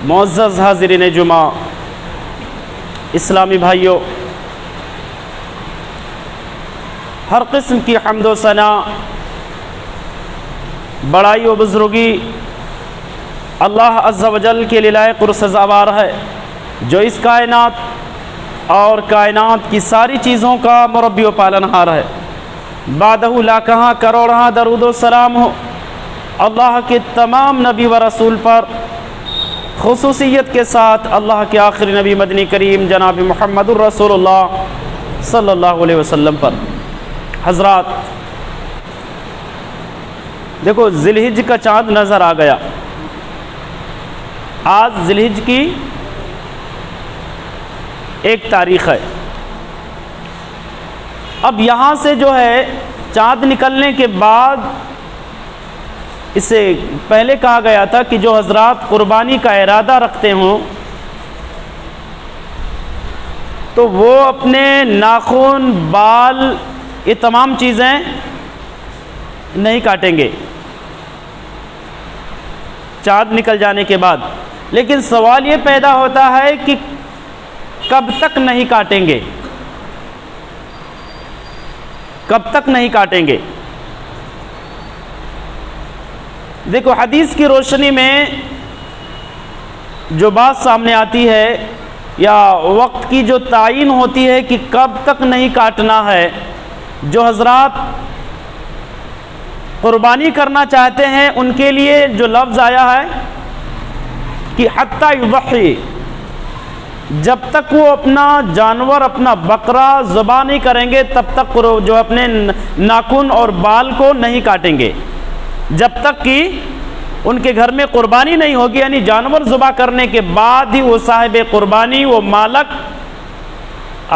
معزز حاضرین جمعہ، اسلامی بھائیوں، ہر قسم کی حمد و ثنا، بڑائی و بزرگی اللہ عز و جل کے لیے لائق اور سزاوار ہے، جو اس کائنات اور کائنات کی ساری چیزوں کا مربی و پالنہار ہے۔ بعدہ لاکھاں کروڑاں درود و سلام ہو اللہ کے تمام نبی و رسول پر، خصوصیت کے ساتھ اللہ کے آخری نبی مدنی کریم جناب محمد الرسول اللہ صلی اللہ علیہ وسلم پر۔ حضرات دیکھو، ذی الحج کا چاند نظر آ گیا۔ آج ذی الحج کی 1 تاریخ ہے۔ اب یہاں سے جو ہے چاند نکلنے کے بعد، اس سے پہلے کہا گیا تھا کہ جو حضرات قربانی کا ارادہ رکھتے ہوں تو وہ اپنے ناخن، بال، یہ تمام چیزیں نہیں کاٹیں گے چاند نکل جانے کے بعد۔ لیکن سوال یہ پیدا ہوتا ہے کہ کب تک نہیں کاٹیں گے، کب تک نہیں کاٹیں گے؟ دیکھو، حدیث کی روشنی میں جو بات سامنے آتی ہے یا وقت کی جو تعین ہوتی ہے کہ کب تک نہیں کاٹنا ہے، جو حضرات قربانی کرنا چاہتے ہیں ان کے لیے جو لفظ آیا ہے کہ حتی یضحی، جب تک وہ اپنا جانور، اپنا بکرا ذبح نہیں کریں گے تب تک جو اپنے ناخن اور بال کو نہیں کاٹیں گے، جب تک کہ ان کے گھر میں قربانی نہیں ہوگی۔ یعنی جانور ذبح کرنے کے بعد ہی وہ صاحب قربانی، وہ مالک،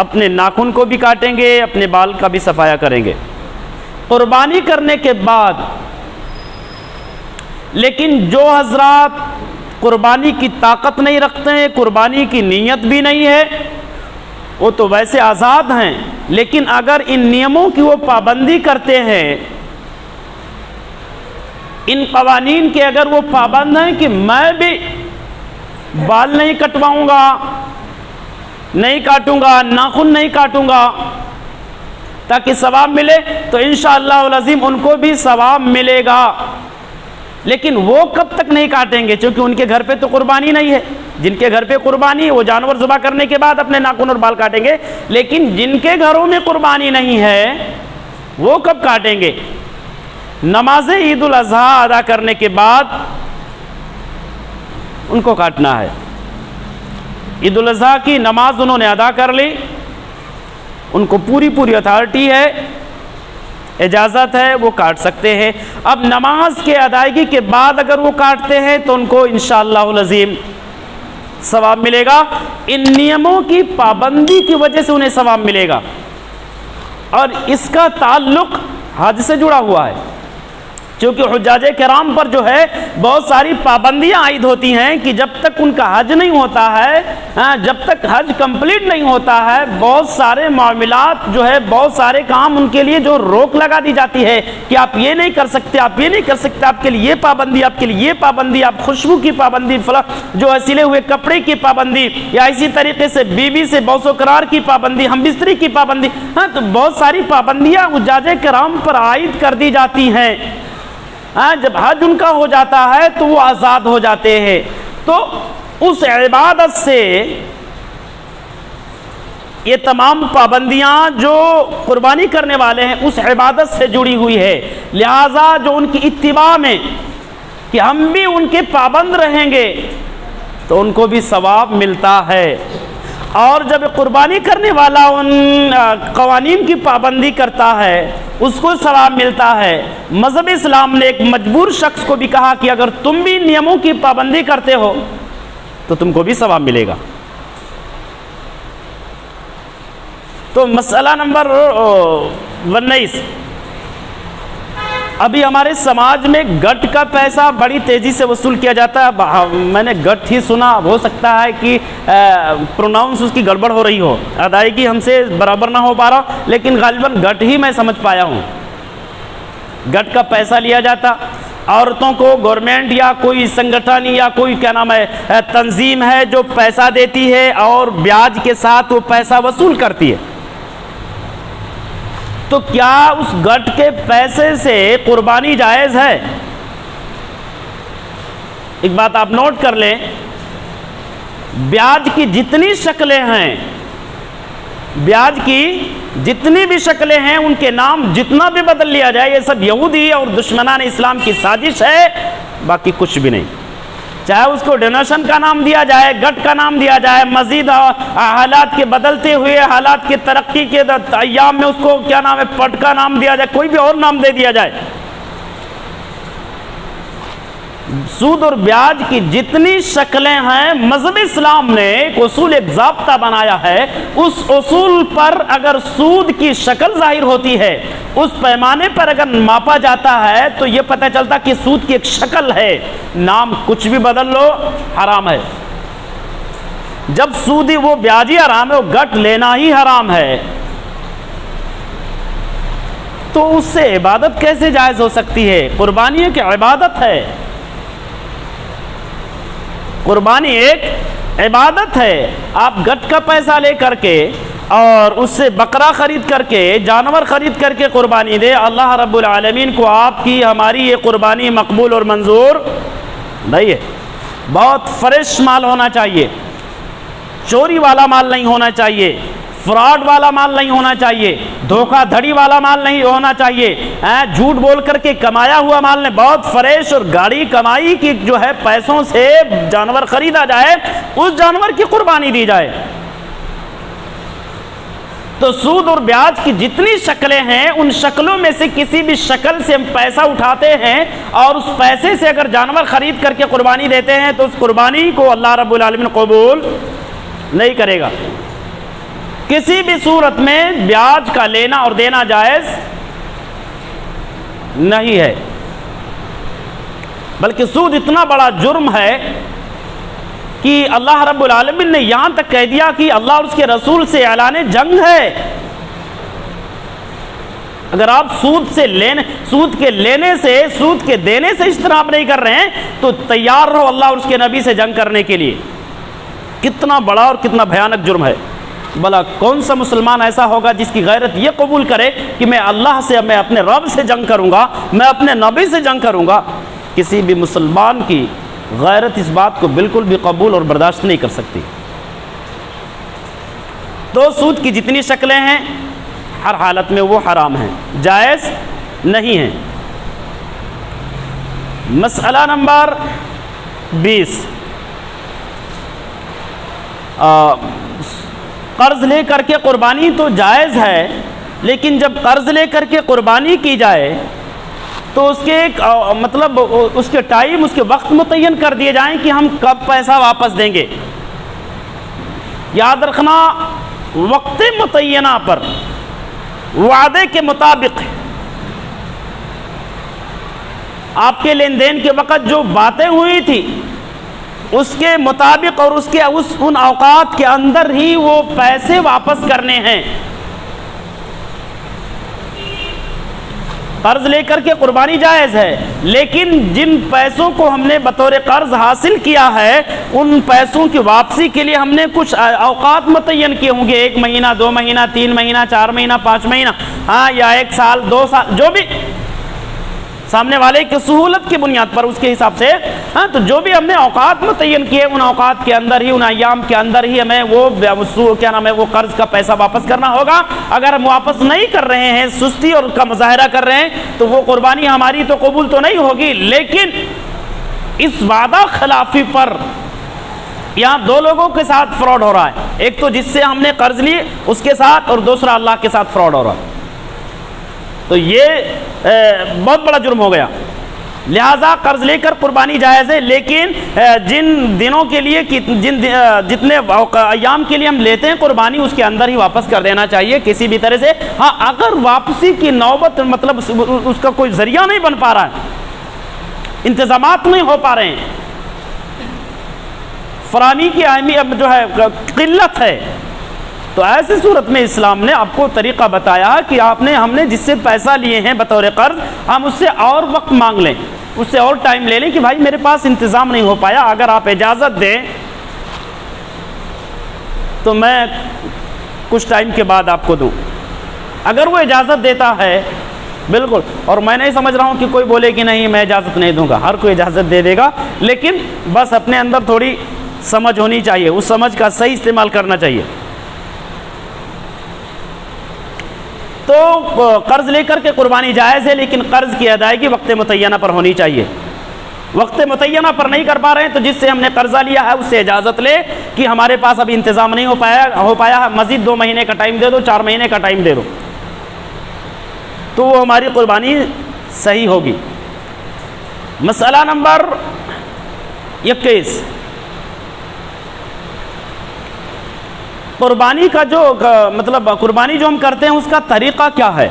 اپنے ناخن کو بھی کاٹیں گے، اپنے بال کا بھی صفایا کریں گے قربانی کرنے کے بعد۔ لیکن جو حضرات قربانی کی طاقت نہیں رکھتے ہیں، قربانی کی نیت بھی نہیں ہے، وہ تو ویسے آزاد ہیں، لیکن اگر ان نیموں کی وہ پابندی کرتے ہیں، ان قوانین کے اگر وہ پابند ہیں کہ میں بھی بال نہیں کٹواؤں گا، نہیں کاٹوں گا، ناخن نہیں کاٹوں گا تاکہ ثواب ملے، تو انشاءاللہ العظیم ان کو بھی ثواب ملے گا۔ لیکن وہ کب تک نہیں کاٹیں گے؟ چونکہ ان کے گھر پہ تو قربانی نہیں ہے۔ جن کے گھر پہ قربانی، وہ جانور ذبح کرنے کے بعد اپنے ناخن اور بال کاٹیں گے، لیکن جن کے گھروں میں قربانی نہیں ہے وہ کب کاٹیں گے؟ نماز عید الاضحیٰ ادا کرنے کے بعد ان کو کاٹنا ہے۔ عید الاضحیٰ کی نماز انہوں نے ادا کر لی، ان کو پوری اتھارٹی ہے، اجازت ہے، وہ کاٹ سکتے ہیں۔ اب نماز کے ادائیگی کے بعد اگر وہ کاٹتے ہیں تو ان کو انشاءاللہ العظیم ثواب ملے گا۔ ان نیموں کی پابندی کی وجہ سے انہیں ثواب ملے گا، اور اس کا تعلق حج سے جڑا ہوا ہے، چونکہ حجاج کرام پر جو ہے بہت ساری پابندیاں عائد ہوتی ہیں کہ جب تک ان کا حج نہیں ہوتا ہے، جب تک حج کمپلیٹ نہیں ہوتا ہے، بہت سارے معاملات جو ہے، بہت سارے کام ان کے لیے جو روک لگا دی جاتی ہے کہ آپ یہ نہیں کر سکتے، آپ یہ نہیں کر سکتے، آپ کے لیے یہ پابندی، آپ کے لیے یہ پابندی، آپ خوشبو کی پابندی، جو سلے ہوئے کپڑے کی پابندی، یا اسی طریقے سے بیوی سے بوس و قرار کی پابندی، ہم بستری کی پابندی، تو بہت ساری پابندیاں حجاج کرام پر عائد کر دی جاتی ہیں۔ جب حج ان کا ہو جاتا ہے تو وہ آزاد ہو جاتے ہیں، تو اس عبادت سے یہ تمام پابندیاں جو قربانی کرنے والے ہیں اس عبادت سے جڑی ہوئی ہے، لہذا جو ان کی اتباع میں کہ ہم بھی ان کے پابند رہیں گے تو ان کو بھی ثواب ملتا ہے۔ اور جب قربانی کرنے والا ان قوانین کی پابندی کرتا ہے اس کو ثواب ملتا ہے۔ مذہب اسلام نے ایک مجبور شخص کو بھی کہا کہ اگر تم بھی نیموں کی پابندی کرتے ہو تو تم کو بھی ثواب ملے گا۔ تو مسئلہ نمبر 19، ابھی ہمارے سماج میں گٹ کا پیسہ بڑی تیزی سے وصول کیا جاتا ہے۔ میں نے گٹ ہی سنا، ہو سکتا ہے کہ پروناؤنس اس کی گڑبڑ ہو رہی ہو، ادائیگی ہم سے برابر نہ ہو پا رہا، لیکن غالباً گٹ ہی میں سمجھ پایا ہوں۔ گٹ کا پیسہ لیا جاتا، عورتوں کو گورنمنٹ یا کوئی سنگٹھن یا کوئی کیا نام ہے تنظیم ہے جو پیسہ دیتی ہے اور بیاج کے ساتھ وہ پیسہ وصول کرتی ہے، تو کیا اس گٹھ کے پیسے سے قربانی جائز ہے؟ ایک بات آپ نوٹ کر لیں، بیاج کی جتنی شکلیں ہیں، بیاج کی جتنی بھی شکلیں ہیں، ان کے نام جتنا بھی بدل لیا جائے، یہ سب یہودی اور دشمنان اسلام کی سازش ہے، باقی کچھ بھی نہیں۔ چاہے اس کو ڈونیشن کا نام دیا جائے، گٹ کا نام دیا جائے، مزید حالات کے بدلتے ہوئے حالات کے ترقی کے ایام میں اس کو کیا نام ہے پٹ کا نام دیا جائے، کوئی بھی اور نام دے دیا جائے، سود اور بیاج کی جتنی شکلیں ہیں، مذہب اسلام نے ایک اصول، ایک ضابطہ بنایا ہے، اس اصول پر اگر سود کی شکل ظاہر ہوتی ہے، اس پیمانے پر اگر ماپا جاتا ہے تو یہ پتہ چلتا کہ سود کی ایک شکل ہے، نام کچھ بھی بدل لو حرام ہے۔ جب سودی وہ بیاجی حرام ہے، وہ گٹ لینا ہی حرام ہے، تو اس سے عبادت کیسے جائز ہو سکتی ہے؟ قربانی ایک عبادت ہے، قربانی ایک عبادت ہے۔ آپ گٹ کا پیسہ لے کر کے اور اس سے بکرا خرید کر کے، جانور خرید کر کے قربانی دے، اللہ رب العالمین کو آپ کی ہماری یہ قربانی مقبول اور منظور نہیں ہے۔ بہت فریش مال ہونا چاہیے، چوری والا مال نہیں ہونا چاہیے، فراڈ والا مال نہیں ہونا چاہیے، دھوکہ دھڑی والا مال نہیں ہونا چاہیے، جھوٹ بول کر کے کمایا ہوا مال نہیں، بہت فریش اور گاڑی کمائی کی جو ہے پیسوں سے جانور خریدا جائے، اس جانور کی قربانی دی جائے۔ تو سود اور بیاج کی جتنی شکلیں ہیں، ان شکلوں میں سے کسی بھی شکل سے ہم پیسہ اٹھاتے ہیں اور اس پیسے سے اگر جانور خرید کر کے قربانی دیتے ہیں تو اس قربانی کو اللہ رب العالمین قبول نہیں کرے گا۔ کسی بھی صورت میں بیاج کا لینا اور دینا جائز نہیں ہے، بلکہ سود اتنا بڑا جرم ہے کہ اللہ رب العالمین نے یہاں تک کہہ دیا کہ اللہ اور اس کے رسول سے اعلان جنگ ہے۔ اگر آپ سود کے لینے سے، سود کے دینے سے اجتناب نہیں کر رہے ہیں تو تیار رہو اللہ اور اس کے نبی سے جنگ کرنے کے لیے۔ کتنا بڑا اور کتنا بھیانک جرم ہے۔ بھلا کون سا مسلمان ایسا ہوگا جس کی غیرت یہ قبول کرے کہ میں اللہ سے، میں اپنے رب سے جنگ کروں گا، میں اپنے نبی سے جنگ کروں گا؟ کسی بھی مسلمان کی غیرت اس بات کو بالکل بھی قبول اور برداشت نہیں کر سکتی۔ تو سود کی جتنی شکلیں ہیں ہر حالت میں وہ حرام ہیں، جائز نہیں ہیں۔ مسئلہ نمبر 20، قرض لے کر کے قربانی تو جائز ہے، لیکن جب قرض لے کر کے قربانی کی جائے تو اس کے ایک مطلب اس کے ٹائم، اس کے وقت متعین کر دیے جائیں کہ ہم کب پیسہ واپس دیں گے۔ یاد رکھنا، وقت متعینہ پر وعدے کے مطابق آپ کے لین دین کے وقت جو باتیں ہوئی تھی اس کے مطابق اور ان اوقات کے اندر ہی وہ پیسے واپس کرنے ہیں۔ قرض لے کر کے قربانی جائز ہے، لیکن جن پیسوں کو ہم نے بطور قرض حاصل کیا ہے ان پیسوں کی واپسی کے لیے ہم نے کچھ اوقات متعین کیے ہوں گے، 1 مہینہ، 2 مہینہ، 3 مہینہ، 4 مہینہ، 5 مہینہ، یا 1 سال، 2 سال، جو بھی سامنے والے کی سہولت کی بنیاد پر اس کے حساب سے، تو جو بھی ہم نے اوقات متعین کیے ان اوقات کے اندر ہی، ان ایام کے اندر ہی ہمیں وہ قرض کا پیسہ واپس کرنا ہوگا۔ اگر ہم واپس نہیں کر رہے ہیں، سستی اور کا مظاہرہ کر رہے ہیں، تو وہ قربانی ہماری تو قبول تو نہیں ہوگی۔ لیکن اس وعدہ خلافی پر یہاں 2 لوگوں کے ساتھ فراڈ ہو رہا ہے، ایک تو جس سے ہم نے قرض لیے اس کے ساتھ، اور دوسرا اللہ کے ساتھ فراڈ ہو رہا ہے۔ تو یہ بہت بڑا جرم ہو گیا۔ لہٰذا قرض لے کر قربانی جائز ہے، لیکن جن دنوں کے لیے، جتنے ایام کے لیے ہم لیتے ہیں قربانی، اس کے اندر ہی واپس کر دینا چاہیے کسی بھی طرح سے۔ ہاں، اگر واپسی کی نوبت مطلب اس کا کوئی ذریعہ نہیں بن پا رہا ہے، انتظامات نہیں ہو پا رہے ہیں، فراہمی کی اہمیت جو ہے قلت ہے، تو ایسی صورت میں اسلام نے آپ کو طریقہ بتایا کہ ہم نے جس سے پیسہ لیے ہیں بطور قرض، ہم اس سے اور وقت مانگ لیں، اس سے اور ٹائم لے لیں کہ بھائی میرے پاس انتظام نہیں ہو پایا، اگر آپ اجازت دیں تو میں کچھ ٹائم کے بعد آپ کو دوں۔ اگر وہ اجازت دیتا ہے بالکل، اور میں نہیں سمجھ رہا ہوں کہ کوئی بولے کہ نہیں میں اجازت نہیں دوں گا، ہر کوئی اجازت دے دے گا، لیکن بس اپنے اندر تھوڑی سمجھ ہونی چاہیے، اس سمجھ کا صحیح استعمال کرنا چاہیے۔ تو قرض لے کر کے قربانی جائز ہے، لیکن قرض کی ادائیگی وقت متعینہ پر ہونی چاہیے۔ وقت متعینہ پر نہیں کر پا رہے ہیں تو جس سے ہم نے قرضہ لیا ہے اس سے اجازت لے کہ ہمارے پاس ابھی انتظام نہیں ہو پایا، مزید 2 مہینے کا ٹائم دے دو، 4 مہینے کا ٹائم دے دو، تو وہ ہماری قربانی صحیح ہوگی۔ مسئلہ نمبر 21، قربانی کا جو مطلب قربانی جو ہم کرتے ہیں اس کا طریقہ کیا ہے؟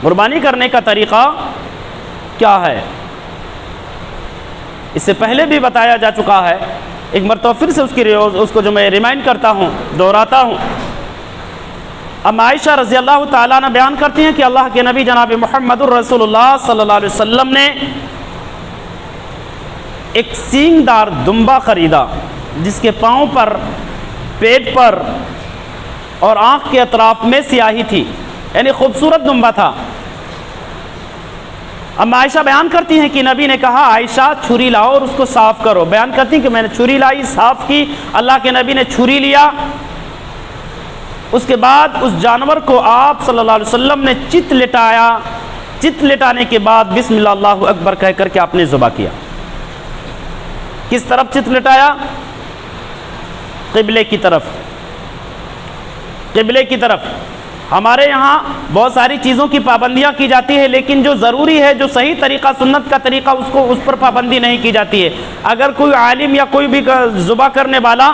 قربانی کرنے کا طریقہ کیا ہے؟ اس سے پہلے بھی بتایا جا چکا ہے، ایک مرتبہ پھر سے اس کو جو میں ریمائنڈ کرتا ہوں، دہراتا ہوں۔ ام عائشہ رضی اللہ تعالیٰ عنہ بیان کرتی ہیں کہ اللہ کے نبی جناب محمد الرسول اللہ صلی اللہ علیہ وسلم نے ایک سینگ دار دمبا خریدا جس کے پاؤں پر، پیٹ پر اور آنکھ کے اطراف میں سیاہی تھی، یعنی خوبصورت دمبا تھا۔ اب عائشہ بیان کرتی ہیں کہ نبی نے کہا عائشہ چھری لاؤ اور اس کو صاف کرو۔ بیان کرتی ہیں کہ میں نے چھری لائی، صاف کی، اللہ کے نبی نے چھری لیا، اس کے بعد اس جانور کو آپ صلی اللہ علیہ وسلم نے چت لٹایا، چت لٹانے کے بعد بسم اللہ اللہ اکبر کہہ کر کے آپ نے ذبح کیا۔ کس طرف چت لٹایا؟ قبلے کی طرف، قبلے کی طرف۔ ہمارے یہاں بہت ساری چیزوں کی پابندیاں کی جاتی ہے، لیکن جو ضروری ہے، جو صحیح طریقہ سنت کا طریقہ، اس پر پابندی نہیں کی جاتی ہے۔ اگر کوئی عالم یا کوئی بھی ذبح کرنے والا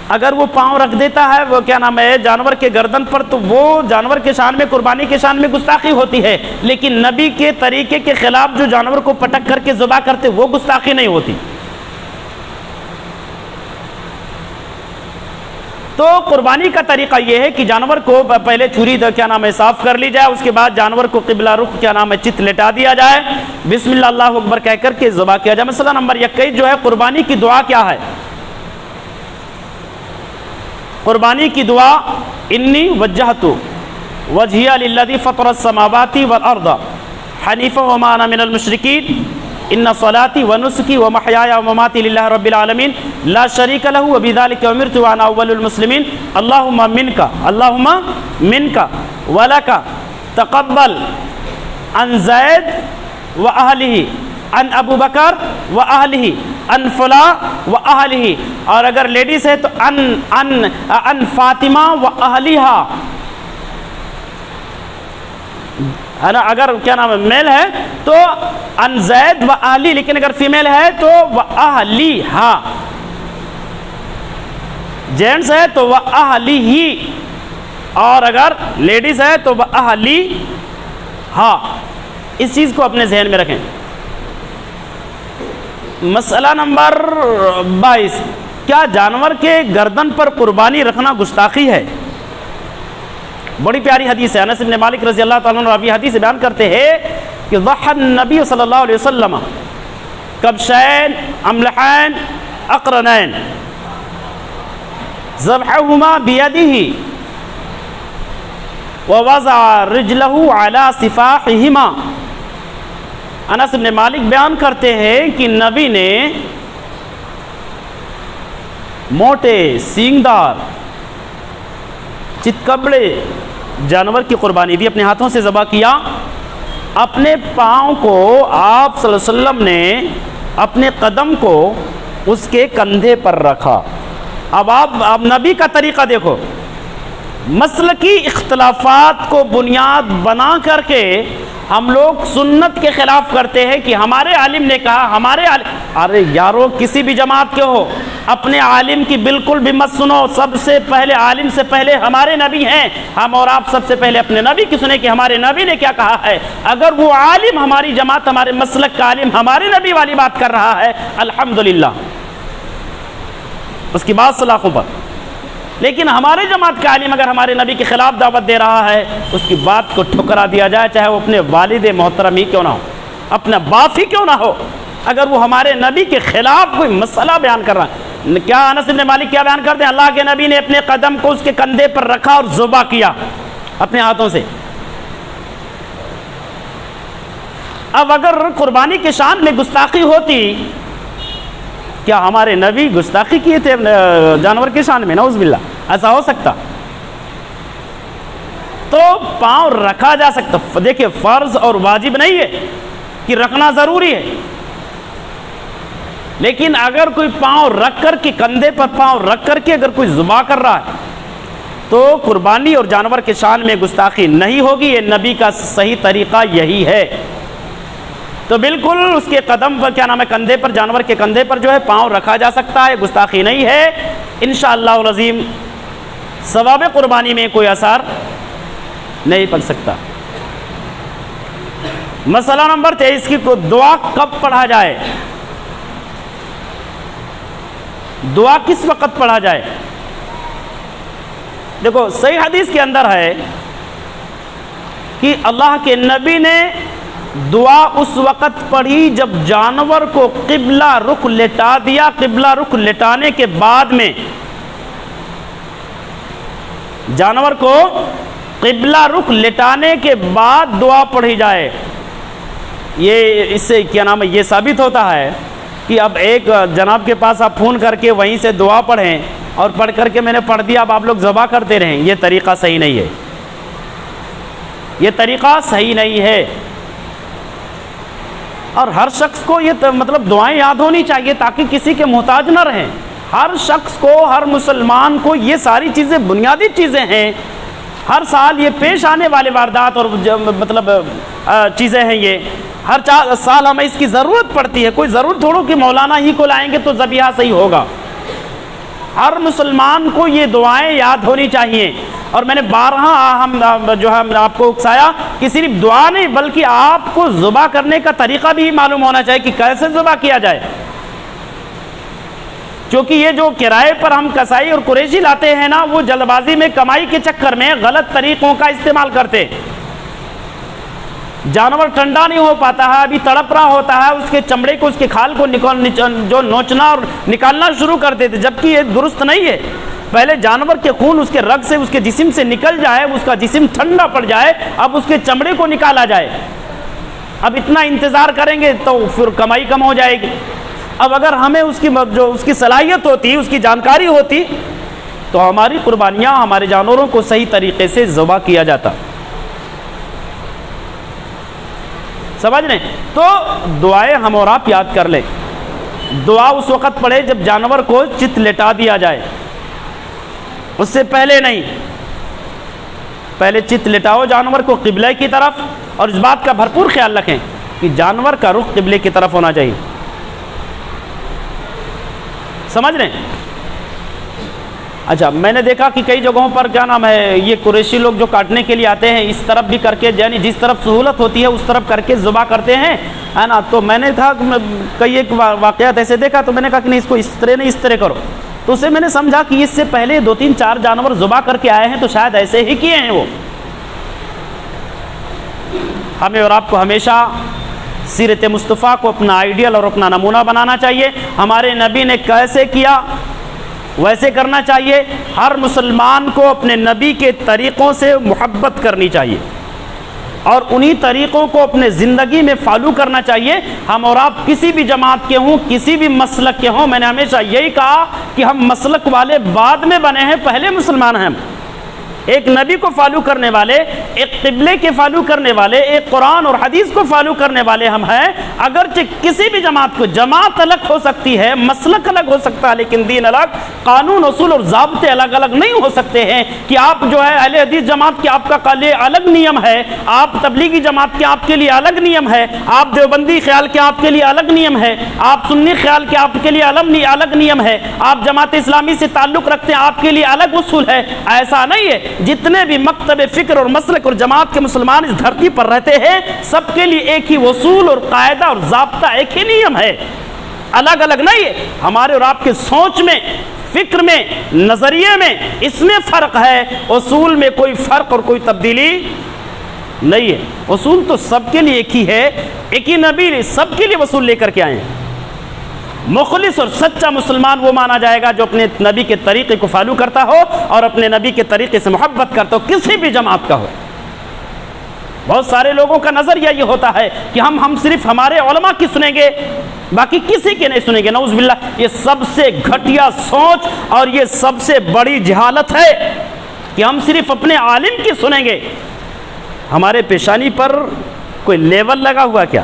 اگر وہ پاؤں رکھ دیتا ہے وہ کیا نام ہے جانور کے گردن پر، تو وہ جانور کے شان میں، قربانی کے شان میں گستاخی ہوتی ہے، لیکن نبی کے طریقے کے خلاف جو جانور کو پٹک کر کے ذبح کرتے وہ گستاخی نہیں ہوتی۔ تو قربانی کا طریقہ یہ ہے کہ جانور کو پہلے چھری کیا نام ہے صاف کر لی جائے، اس کے بعد جانور کو قبلہ رخ کیا نام ہے چت لٹا دیا جائے، بسم اللہ اللہ اکبر کہہ کر کے ذبح کیا جائے۔ مسئلہ نمبر 21 جو ہے قربانی کی دعا کیا ہے؟ قربانی کی دعا انی وجہت وجہی للذی فطر السماوات والارض حنیفا وما انا من المشرکین ان صلاتی ونسکی ومحیایا ومماتی للہ رب العالمین لا شریک لہ وبذلک امرت وانا اول المسلمین اللہم منکا ولکا تقبل عن زید واہلہ عن ابو بکر واہلہ عن فلاں واہلہ، اور اگر لیڈیز ہے تو عن فاطمہ واہلہا، اگر کیا نام ہے میل ہے تو عن زید و اہلی، لیکن اگر فیمیل ہے تو و اہلیہا، جینٹس ہے تو و اہلیہی، اور اگر لیڈیز ہے تو و اہلیہا۔ اس چیز کو اپنے ذہن میں رکھیں۔ مسئلہ نمبر 22، کیا جانور کے گردن پر قربانی رکھنا گستاخی ہے؟ بڑی پیاری حدیث ہے، انس بن مالک رضی اللہ تعالیٰ عنہ راوی حدیث بیان کرتے ہیں کہ ضحى النبی صلی اللہ علیہ وسلم کبشین املحین اقرنین ذبحہما بیدہ ووضع رجلہ علی صفاحہما۔ انس بن مالک بیان کرتے ہیں کہ نبی نے موٹے سینگدار چتکبڑے جانور کی قربانی دی، اپنے ہاتھوں سے ذبح کیا، اپنے پاؤں کو آپ صلی اللہ علیہ وسلم نے اپنے قدم کو اس کے کندھے پر رکھا۔ اب نبی کا طریقہ دیکھو، مسلکی اختلافات کو بنیاد بنا کر کے ہم لوگ سنت کے خلاف کرتے ہیں کہ ہمارے عالم نے کہا، ہمارے عالم، ارے یارو کسی بھی جماعت کے ہو، اپنے عالم کی بالکل بھی مت سنو، سب سے پہلے عالم سے پہلے ہمارے نبی ہیں، ہم اور آپ سب سے پہلے اپنے نبی کی سنیں کہ ہمارے نبی نے کیا کہا ہے۔ اگر وہ عالم، ہماری جماعت، ہمارے مسلک کا عالم ہمارے نبی والی بات کر رہا ہے الحمدللہ، اس کی بات سلاخوں پر، لیکن ہمارے جماعت کا عالم اگر ہمارے نبی کے خلاف دعوت دے رہا ہے اس کی بات کو ٹھکرا دیا جائے، چاہے وہ اپنے والد محترم ہی کیوں نہ ہو۔ اپنا باپ ہی کیوں نہ ہو، اگر وہ ہمارے نبی کے خلاف کوئی مسئلہ بیان کر رہا ہے، کیا انس بن مالک کیا بیان کرتے ہیں؟ اللہ کے نبی نے اپنے قدم کو اس کے کندھے پر رکھا اور ذبح کیا اپنے ہاتھوں سے۔ اب اگر قربانی کے شان میں گستاخی ہوتی، کیا ہمارے نبی گستاخی کیے تھے جانور کے شان میں؟ نعوذ باللہ، ایسا ہو سکتا؟ تو پاؤں رکھا جا سکتا، دیکھیں فرض اور واجب نہیں ہے کہ رکھنا ضروری ہے، لیکن اگر کوئی پاؤں رکھ کر کے، کندھے پر پاؤں رکھ کر کے اگر کوئی ذبح کر رہا ہے تو قربانی اور جانور کے شان میں گستاخی نہیں ہوگی، یہ نبی کا صحیح طریقہ یہی ہے۔ تو بالکل اس کے قدم پر، کیا نام ہے، کندھے پر، جانور کے کندھے پر جو ہے پاؤں رکھا جا سکتا ہے، گستاخی نہیں ہے، انشاءاللہ العظیم ثواب قربانی میں کوئی اثر نہیں پڑ سکتا۔ مسئلہ نمبر 23 کی دعا کب پڑھا جائے؟ دعا کس وقت پڑھا جائے؟ دیکھو صحیح حدیث کے اندر ہے کہ اللہ کے نبی نے دعا اس وقت پڑھی جب جانور کو قبلہ رخ لٹا دیا، قبلہ رخ لٹانے کے بعد میں جانور کو قبلہ رخ لٹانے کے بعد دعا پڑھی جائے۔ یہ اس سے کیا نام ہے، یہ ثابت ہوتا ہے کہ اب ایک جناب کے پاس آپ فون کر کے وہیں سے دعا پڑھیں اور پڑھ کر کے میں نے پڑھ دیا، اب آپ لوگ ذبح کرتے رہیں، یہ طریقہ صحیح نہیں ہے، یہ طریقہ صحیح نہیں ہے۔ اور ہر شخص کو یہ مطلب دعائیں یاد ہونی چاہیے تاکہ کسی کے محتاج نہ رہیں۔ ہر شخص کو، ہر مسلمان کو یہ ساری چیزیں بنیادی چیزیں ہیں، ہر سال یہ پیش آنے والے واردات اور مطلب چیزیں ہیں، یہ ہر سال ہمیں اس کی ضرورت پڑتی ہے، کوئی ضرورت تھوڑو کہ مولانا ہی کو لائیں گے تو ذبیحہ صحیح ہوگا۔ ہر مسلمان کو یہ دعائیں یاد ہونی چاہیے، اور میں نے بارہا جو ہے آپ کو اکسایا کہ صرف دعا نہیں بلکہ آپ کو ذبح کرنے کا طریقہ بھی معلوم ہونا چاہیے کہ کیسے ذبح کیا جائے، کیونکہ یہ جو کرائے پر ہم کسائی اور قریشی لاتے ہیں نا، وہ جلد بازی میں کمائی کے چکر میں غلط طریقوں کا استعمال کرتے، جانور ٹھنڈا نہیں ہو پاتا ہے، ابھی تڑپ رہا ہوتا ہے، اس کے چمڑے کو، اس کے کھال کو جو نوچنا اور نکالنا شروع کر دیتے، جبکہ یہ درست نہیں ہے۔ پہلے جانور کے خون اس کے رگ سے، اس کے جسم سے نکل جائے، اس کا جسم ٹھنڈا پڑ جائے، اب اس کے چمڑے کو نکالا جائے۔ اب اتنا انتظار کریں گے تو پھر کمائی کم ہو جائے گی۔ اب اگر ہمیں اس کی صلاحیت ہوتی، اس کی جانکاری ہوتی تو ہماری قربانیاں، ہمارے جانوروں کو صحیح طریقے سے ذبح کیا جاتا۔ سمجھ رہے ہیں؟ تو دعائیں ہم اور آپ یاد کر لیں۔ دعا اس وقت پڑھے جب جانور کو چت لٹا دیا جائے، اس سے پہلے نہیں۔ پہلے چت لٹاؤ جانور کو قبلہ کی طرف، اور اس بات کا بھرپور خیال رکھیں کہ جانور کا رخ قبلے کی طرف ہونا چاہیے۔ سمجھ رہے ہیں؟ اچھا، میں نے دیکھا کہ کئی جگہوں پر کیا نام ہے، یہ قریشی لوگ جو کاٹنے کے لیے آتے ہیں، اس طرف بھی کر کے، یعنی جس طرف سہولت ہوتی ہے اس طرف کر کے ذبح کرتے ہیں، ہے نا۔ تو میں نے تھا کئی ایک واقعات ایسے دیکھا، تو میں نے کہا کہ نہیں، اس کو اس طرح نہیں، اس طرح کرو۔ تو اسے میں نے سمجھا کہ اس سے پہلے 2-3-4 جانور ذبح کر کے آئے ہیں، تو شاید ایسے ہی کیے ہیں وہ۔ ہمیں اور آپ کو ہمیشہ سیرت مصطفیٰ کو اپنا آئیڈیل اور اپنا نمونہ بنانا چاہیے۔ ہمارے نبی نے کیسے کیا ویسے کرنا چاہیے۔ ہر مسلمان کو اپنے نبی کے طریقوں سے محبت کرنی چاہیے اور انہی طریقوں کو اپنے زندگی میں فالو کرنا چاہیے۔ ہم اور آپ کسی بھی جماعت کے ہوں، کسی بھی مسلک کے ہوں، میں نے ہمیشہ یہی کہا کہ ہم مسلک والے بعد میں بنے ہیں، پہلے مسلمان ہیں۔ ایک نبی کو فالو کرنے والے، ایک قبلے کے فالو کرنے والے، ایک قرآن اور حدیث کو فالو کرنے والے ہم ہیں۔ اگرچہ کسی بھی جماعت کو، جماعت الگ ہو سکتی ہے، مسلک الگ ہو سکتا ہے، لیکن دین الگ، قانون، اصول اور ضابطے الگ الگ نہیں ہو سکتے ہیں کہ آپ جو ہے اہل حدیث جماعت کے آپ کا الگ نیم ہے، آپ تبلیغی جماعت کے آپ کے لیے الگ نیم ہے، آپ دیوبندی خیال کے آپ کے لیے الگ نیم ہے، آپ سنی خیال کے آپ کے لیے الگ نیم ہے، آپ جماعت اسلامی سے تعلق رکھتے ہیں، آپ کے لیے الگ اصول ہے۔ ایسا نہیں ہے۔ جتنے بھی مکتب فکر اور مسلک اور جماعت کے مسلمان اس دھرتی پر رہتے ہیں، سب کے لیے ایک ہی اصول اور قاعدہ اور ضابطہ، ایک ہی نیم ہے، الگ الگ نہیں ہے۔ ہمارے اور آپ کے سوچ میں، فکر میں، نظریے میں اس میں فرق ہے، اصول میں کوئی فرق اور کوئی تبدیلی نہیں ہے. اصول تو سب کے لیے ایک ہی ہے, ایک ہی نبی سب کے لیے اصول لے کر کے آئے ہیں. مخلص اور سچا مسلمان وہ مانا جائے گا جو اپنے نبی کے طریقے کو فالو کرتا ہو اور اپنے نبی کے طریقے سے محبت کرتا ہو, کسی بھی جماعت کا ہو. بہت سارے لوگوں کا نظریہ یہ ہوتا ہے کہ ہم صرف ہمارے علماء کی سنیں گے, باقی کسی کے نہیں سنیں گے. نعوذ باللہ, یہ سب سے گھٹیا سوچ اور یہ سب سے بڑی جہالت ہے کہ ہم صرف اپنے عالم کی سنیں گے. ہمارے پیشانی پر کوئی لیول لگا ہوا کیا؟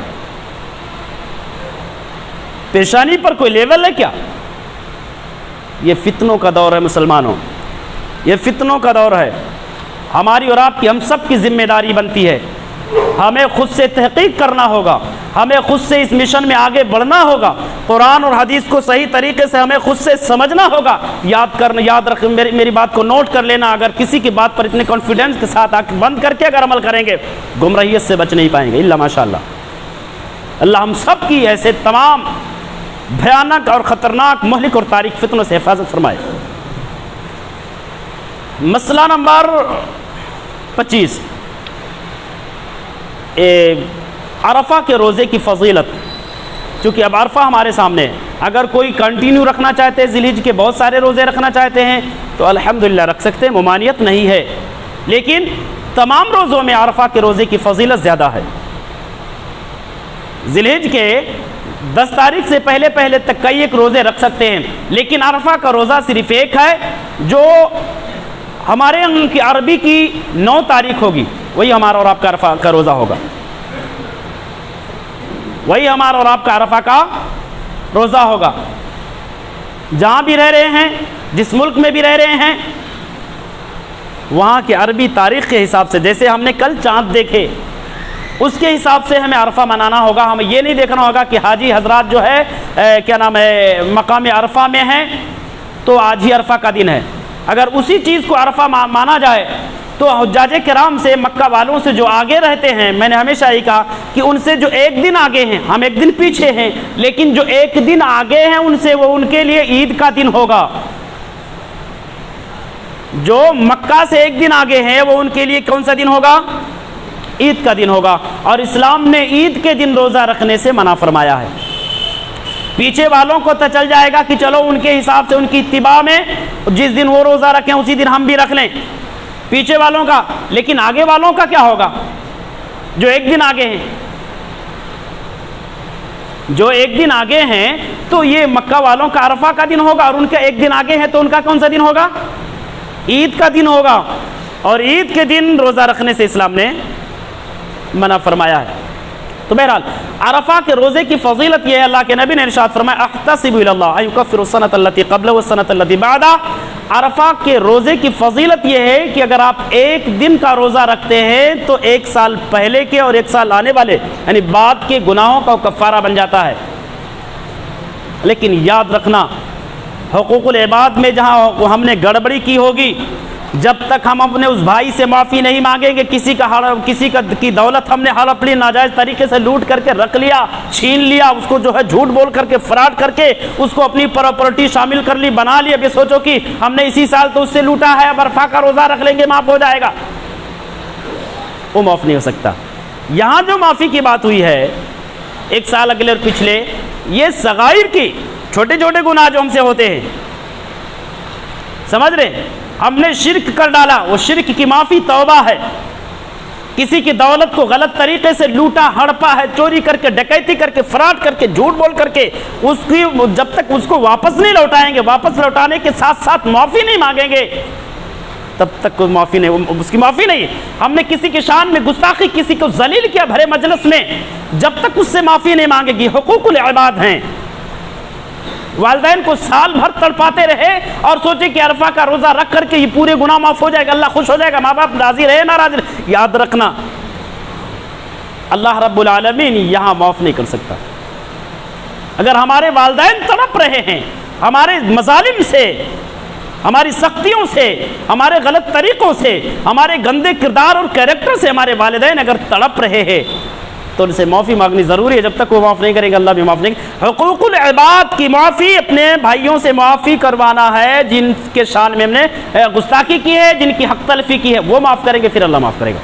پیشانی پر کوئی لیول ہے کیا؟ یہ فتنوں کا دور ہے مسلمانوں, یہ فتنوں کا دور ہے. ہماری اور آپ کی, ہم سب کی ذمہ داری بنتی ہے. ہمیں خود سے تحقیق کرنا ہوگا, ہمیں خود سے اس مشن میں آگے بڑھنا ہوگا. قرآن اور حدیث کو صحیح طریقے سے ہمیں خود سے سمجھنا ہوگا. یاد رکھ, میری بات کو نوٹ کر لینا. اگر کسی کی بات پر اتنے کانفیڈنس کے ساتھ آنکھ بند کر کے اگر عمل کریں گے, گمراہیت سے بچ نہیں پائیں گے الا ماشاء اللہ. اللہ ہم سب کی ایسے تمام بھیانک اور خطرناک مہلک اور تاریک فتنوں سے حفاظت فرمائے. مسئلہ نمبر 25, عرفہ کے روزے کی فضیلت. چونکہ اب عرفہ ہمارے سامنے ہے, اگر کوئی کنٹینیو رکھنا چاہتے ہیں, ذی الحجہ کے بہت سارے روزے رکھنا چاہتے ہیں تو الحمدللہ رکھ سکتے ہیں, ممانعت نہیں ہے. لیکن تمام روزوں میں عرفہ کے روزے کی فضیلت زیادہ ہے. ذی الحجہ کے 10 تاریخ سے پہلے تک کئی ایک روزے رکھ سکتے ہیں, لیکن عرفہ کا روزہ صرف ایک ہے جو ہمارے کی عربی کی 9 تاریخ ہوگی, وہی ہمارا اور آپ کا عرفہ کا روزہ ہوگا. وہی ہمارا اور آپ کا عرفہ کا روزہ ہوگا. جہاں بھی رہ رہے ہیں, جس ملک میں بھی رہ رہے ہیں, وہاں کی عربی تاریخ کے حساب سے, جیسے ہم نے کل چاند دیکھے اس کے حساب سے ہمیں عرفہ منانا ہوگا. ہمیں یہ نہیں دیکھنا ہوگا کہ حاجی حضرات جو ہے کیا نام ہے مقام عرفہ میں ہیں تو آج ہی عرفہ کا دن ہے. اگر اسی چیز کو عرفہ مانا جائے تو حجاج کرام سے, مکہ والوں سے جو آگے رہتے ہیں, میں نے ہمیشہ یہ کہا کہ ان سے جو ایک دن آگے ہیں, ہم ایک دن پیچھے ہیں, لیکن جو ایک دن آگے ہیں ان سے, وہ ان کے لیے عید کا دن ہوگا. جو مکہ سے ایک دن آگے ہیں وہ ان کے لیے کون سا دن ہوگا؟ عید کا دن ہوگا. اور اسلام نے عید کے دن روزہ رکھنے سے منع فرمایا ہے. پیچھے والوں کو تو چل جائے گا کہ چلو ان کے حساب سے, ان کی اتباع میں جس دن وہ روزہ رکھیں اسی دن ہم بھی رکھ لیں, پیچھے والوں کا. لیکن آگے والوں کا کیا ہوگا جو ایک دن آگے ہیں؟ جو ایک دن آگے ہیں تو یہ مکہ والوں کا عرفہ کا دن ہوگا, اور ان کا ایک دن آگے ہے تو ان کا کون سا دن ہوگا؟ عید کا دن ہوگا. اور عید کے دن روزہ رکھنے سے اسلام نے منع فرمایا ہے. تو بہرحال عرفہ کے روزے کی فضیلت یہ ہے, اللہ کے نبی نے ارشاد فرمایا احتسب الی اللہ ان یکفر السنۃ التی قبلہ والسنۃ التی بعدہ. عرفہ کے روزے کی فضیلت یہ ہے کہ اگر آپ ایک دن کا روزہ رکھتے ہیں تو 1 سال پہلے کے اور 1 سال آنے والے یعنی بعد کے گناہوں کا کفارہ بن جاتا ہے. لیکن یاد رکھنا, حقوق العباد میں جہاں ہم نے گڑبڑی کی ہوگی, جب تک ہم اپنے اس بھائی سے معافی نہیں مانگیں گے, کسی کی دولت ہم نے ہڑپ لی, ناجائز طریقے سے لوٹ کر کے رکھ لیا, چھین لیا, اس کو جو ہے جھوٹ بول کر کے, فراڈ کر کے اس کو اپنی پراپرٹی شامل کر لی, بنا لی, اب یہ سوچو کہ ہم نے اسی سال تو اس سے لوٹا ہے, اب عرفہ کا روزہ رکھ لیں گے معاف ہو جائے گا, وہ معاف نہیں ہو سکتا. یہاں جو معافی کی بات ہوئی ہے 1 سال اگلے اور پچھلے, یہ صغائر کی چھوٹے چھوٹے گناہ جو ہم سے ہوتے ہیں, سمجھ رہے, ہم نے شرک کر ڈالا, وہ شرک کی معافی توبہ ہے. کسی کی دولت کو غلط طریقے سے لوٹا, ہڑپا ہے, چوری کر کے, ڈکیتی کر کے, فراڈ کر کے, جھوٹ بول کر کے, اس کی جب تک اس کو واپس نہیں لوٹائیں گے, واپس لوٹانے کے ساتھ ساتھ معافی نہیں مانگیں گے, تب تک کوئی معافی نہیں, اس کی معافی نہیں. ہم نے کسی کی شان میں گستاخی, کسی کو ذلیل کیا بھرے مجلس میں, جب تک اس سے معافی نہیں مانگے گی. حقوق العباد ہیں. والدین کو سال بھر تڑپاتے رہے اور سوچے کہ عرفہ کا روزہ رکھ کر کے یہ پورے گناہ معاف ہو جائے گا, اللہ خوش ہو جائے گا, ماں باپ راضی رہے نہ راضی رہے. یاد رکھنا اللہ رب العالمین یہاں معاف نہیں کر سکتا. اگر ہمارے والدین تڑپ رہے ہیں ہمارے مظالم سے, ہماری سختیوں سے, ہمارے غلط طریقوں سے, ہمارے گندے کردار اور کیریکٹر سے ہمارے والدین اگر تڑپ رہے ہیں تو ان سے معافی مانگنی ضروری ہے. جب تک وہ معاف نہیں کرے گا اللہ بھی معاف نہیں کرے. حقوق العباد کی معافی, اپنے بھائیوں سے معافی کروانا ہے جن کے شان میں ہم نے گستاخی کی ہے, جن کی حق تلفی کی ہے, وہ معاف کریں گے, پھر اللہ معاف کرے گا.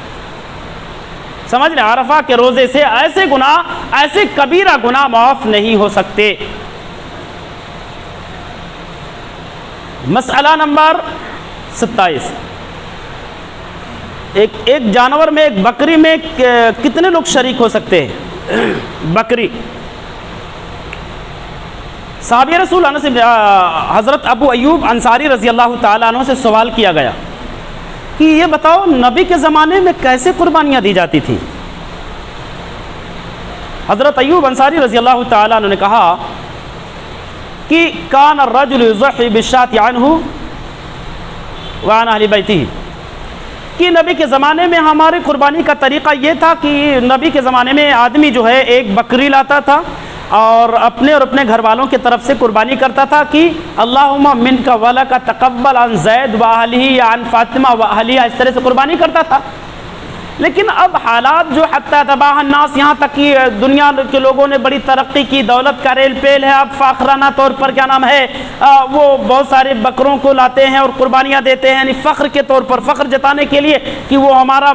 سمجھ لیں، عرفہ کے روزے سے ایسے گناہ، ایسے کبیرہ گناہ معاف نہیں ہو سکتے۔ مسئلہ نمبر 27، ایک جانور میں، ایک بکری میں کتنے لوگ شریک ہو سکتے ہیں؟ بکری۔ صحابی رسول اللہ سے حضرت ابو ایوب انصاری رضی اللہ تعالیٰ عنہ سے سوال کیا گیا کہ یہ بتاؤ نبی کے زمانے میں کیسے قربانیاں دی جاتی تھیں؟ حضرت ایوب انصاری رضی اللہ تعالیٰ عنہ نے کہا کہ کان الرجل یضحی بالشاة عنہ وعن اہل بیتہ، کہ نبی کے زمانے میں ہماری قربانی کا طریقہ یہ تھا کہ نبی کے زمانے میں آدمی جو ہے ایک بکری لاتا تھا اور اپنے گھر والوں کی طرف سے قربانی کرتا تھا کہ اللہم منک ولک تقبل عن زید و اہلہ یا عن فاطمہ و اہلیہ، اس طرح سے قربانی کرتا تھا۔ لیکن اب حالات جو حتی تباہ الناس، یہاں تک کہ دنیا کے لوگوں نے بڑی ترقی کی، دولت کا ریل پیل ہے، اب فاخرانہ طور پر کیا نام ہے وہ بہت سارے بکروں کو لاتے ہیں اور قربانیاں دیتے ہیں، یعنی فخر کے طور پر، فخر جتانے کے لیے کہ وہ ہمارا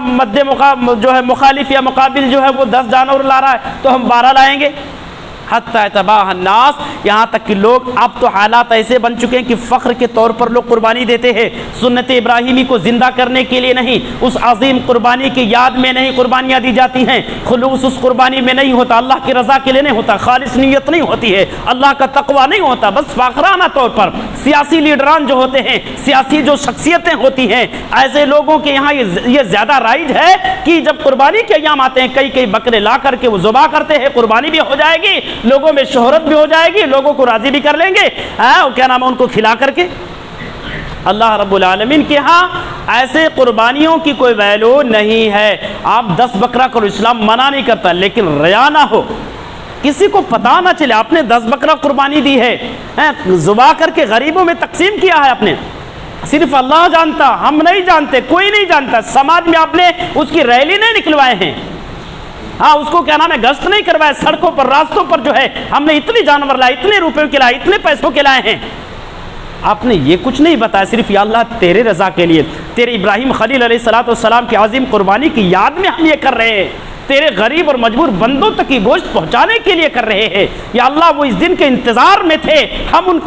جو ہے مخالف یا مقابل جو ہے وہ 10 جانور لا رہا ہے تو ہم 12 لائیں گے۔ حتی تباہ الناس، یہاں تک کہ لوگ اب تو حالات ایسے بن چکے ہیں کہ فخر کے طور پر لوگ قربانی دیتے ہیں، سنت ابراہیمی کو زندہ کرنے کے لیے نہیں، اس عظیم قربانی کی یاد میں نہیں قربانیاں دی جاتی ہیں، خلوص اس قربانی میں نہیں ہوتا، اللہ کی رضا کے لیے نہیں ہوتا، خالص نیت نہیں ہوتی ہے، اللہ کا تقویٰ نہیں ہوتا، بس فاخرانہ طور پر سیاسی لیڈران جو ہوتے ہیں، سیاسی جو شخصیتیں ہوتی ہیں، ایسے لوگوں کے یہاں یہ زیادہ رائج ہے کہ جب قربانی کے ایام آتے ہیں کئی بکرے لا کر کے وہ ذبح کرتے ہیں، قربانی بھی ہو جائے گی، لوگوں میں شہرت بھی ہو جائے گی، لوگوں کو راضی بھی کر لیں گے، کیا نام ہے ان کو کھلا کر کے۔ اللہ رب العالمین کے ہاں ایسے قربانیوں کی کوئی ویلو نہیں ہے۔ آپ 10 بکرا کرو، اسلام منع نہیں کرتا، لیکن ریا نہ ہو، کسی کو پتہ نہ چلے آپ نے 10 بکرا قربانی دی ہے، ذبح کر کے غریبوں میں تقسیم کیا ہے آپ نے، صرف اللہ جانتا، ہم نہیں جانتے، کوئی نہیں جانتا، سماج میں آپ نے اس کی ریلی نہیں نکلوائے ہیں، ہاں اس کو کیا نام ہے گشت نہیں کروائے، سڑکوں پر راستوں پر جو ہے ہم نے اتنی جانور لائے، اتنے روپے کے لائے، اتنے پیسوں کے لائے ہیں، آپ نے یہ کچھ نہیں بتایا، صرف یا اللہ تیرے رضا کے لیے، تیرے ابراہیم خلیل علیہ السلام کی عظیم قربانی کی یاد میں ہم یہ کر رہے ہیں، تیرے غریب اور مجبور بندوں تک کی گوشت پہنچانے کے لیے کر رہے ہیں، یا اللہ وہ اس دن کے انتظار میں تھے، ہم ان